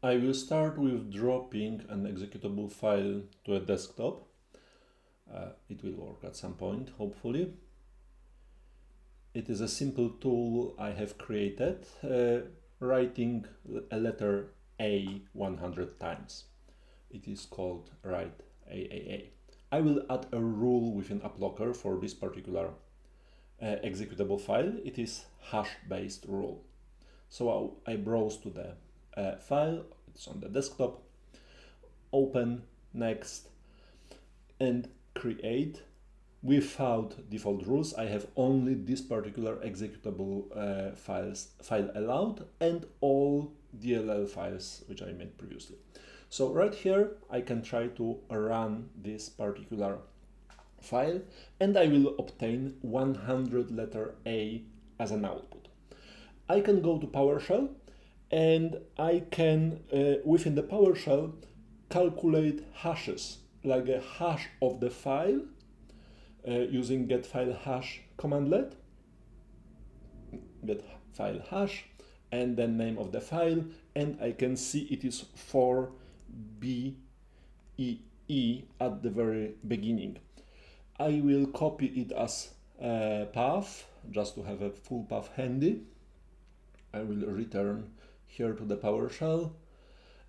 I will start with dropping an executable file to a desktop. It will work at some point, hopefully. It is a simple tool I have created, writing a letter A 100 times. It is called write AAA. I will add a rule within AppLocker for this particular executable file. It is hash-based rule. So I browse to the file, it's on the desktop, open, next, and create. Without default rules, I have only this particular executable file allowed and all DLL files which I made previously. So right here, I can try to run this particular file and I will obtain 100 letter A as an output. I can go to PowerShell and I can, within the PowerShell, calculate hashes, like a hash of the file using getFileHash commandlet, get file hash, and then name of the file, and I can see it is 4BEE at the very beginning. I will copy it as a path, just to have a full path handy. I will return here to the PowerShell.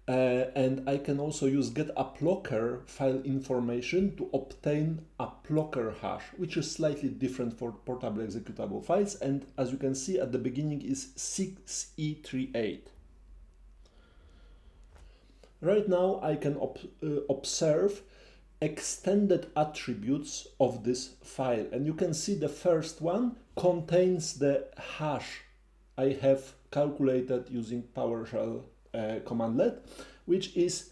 And I can also use getAppLocker file information to obtain AppLocker hash, which is slightly different for portable executable files. And as you can see, at the beginning is 6E38. Right now, I can observe extended attributes of this file. And you can see the first one contains the hash I have calculated using PowerShell commandlet, which is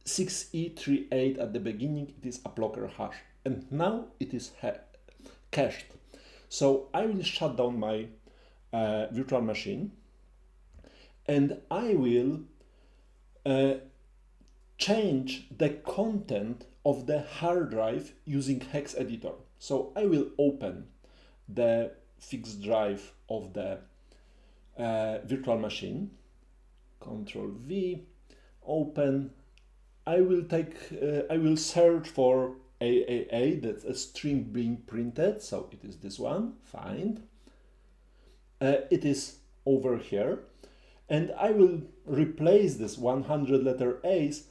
6E38 at the beginning. It is AppLocker hash, and now it is cached. So I will shut down my virtual machine, and I will change the content of the hard drive using hex editor. So I will open the fixed drive of the virtual machine. Control V, open. I will search for AAA, that's a string being printed, so it is this one, find. It is over here, and I will replace this 100 letter A's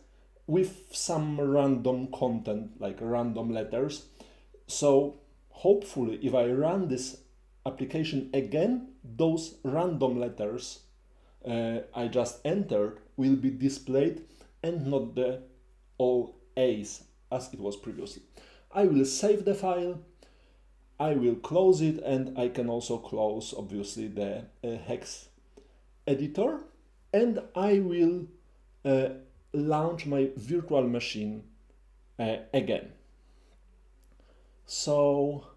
with some random content, like random letters. So hopefully, if I run this application again, those random letters I just entered will be displayed and not the all A's as it was previously. I will save the file, I will close it, and I can also close obviously the hex editor, and I will launch my virtual machine again. So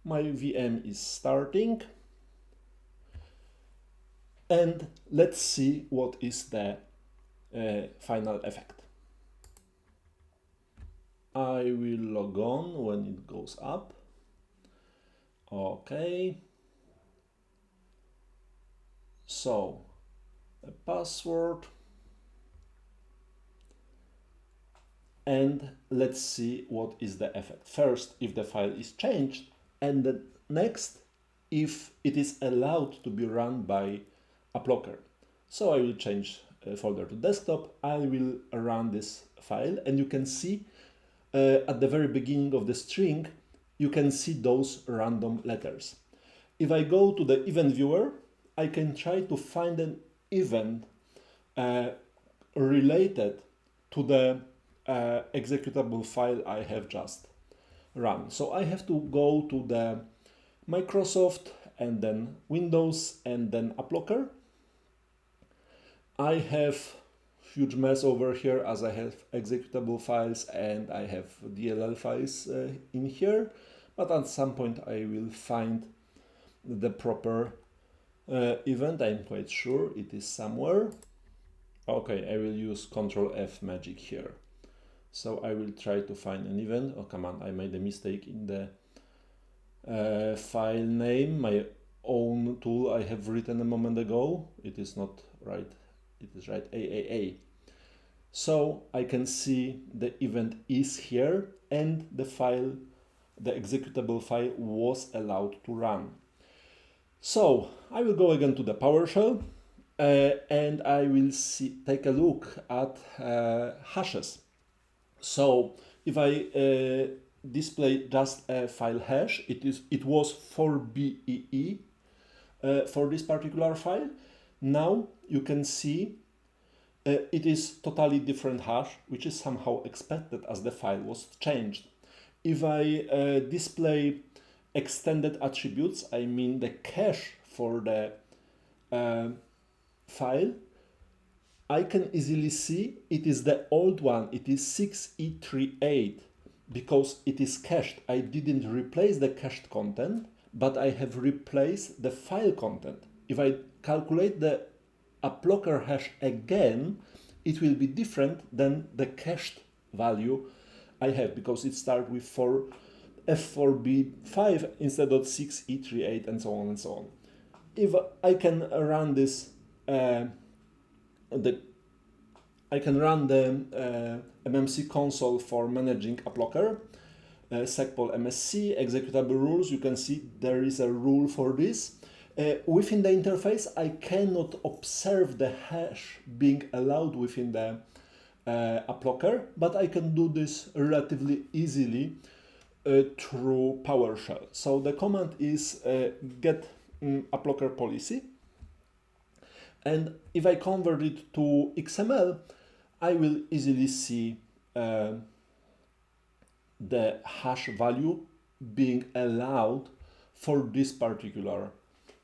my VM is starting. And let's see what is the final effect. I will log on when it goes up. Okay. So, a password. And let's see what is the effect. First, if the file is changed, and the next, if it is allowed to be run by AppLocker. So I will change folder to desktop. I will run this file, and you can see at the very beginning of the string, you can see those random letters. If I go to the event viewer, I can try to find an event related to the executable file I have just run. So I have to go to the Microsoft and then Windows and then AppLocker. I have huge mess over here as I have executable files and I have DLL files in here, but at some point I will find the proper event. I'm quite sure it is somewhere. Okay, I will use Control F magic here. So I will try to find an event. Oh, come on, I made a mistake in the file name. My own tool I have written a moment ago. It is not right it is right, AAA. So I can see the event is here and the file, the executable file was allowed to run. So I will go again to the PowerShell and I will take a look at hashes. So if I display just a file hash, it was 4BEE for this particular file. Now you can see it is totally different hash, which is somehow expected as the file was changed. If I display extended attributes, I mean the cache for the file, I can easily see it is the old one, it is 6E38, because it is cached. I didn't replace the cached content, but I have replaced the file content. If I calculate the AppLocker hash again, it will be different than the cached value I have, because it starts with F4B5 instead of 6E38 and so on and so on. If I can run this, I can run the MMC console for managing AppLocker, segpol MSC, executable rules. You can see there is a rule for this. Within the interface, I cannot observe the hash being allowed within the AppLocker, but I can do this relatively easily through PowerShell. So the command is get AppLocker policy. And if I convert it to XML, I will easily see the hash value being allowed for this particular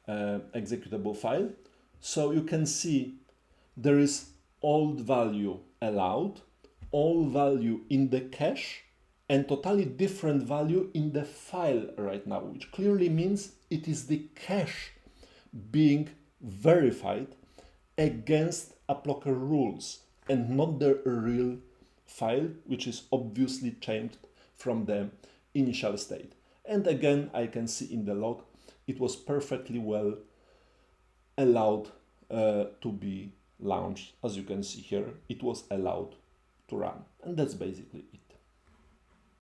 executable file. So you can see there is old value allowed, old value in the cache, and totally different value in the file right now, which clearly means it is the cache being verified against AppLocker rules and not the real file, which is obviously changed from the initial state. And again, I can see in the log, it was perfectly well allowed to be launched. As you can see here, it was allowed to run. And that's basically it.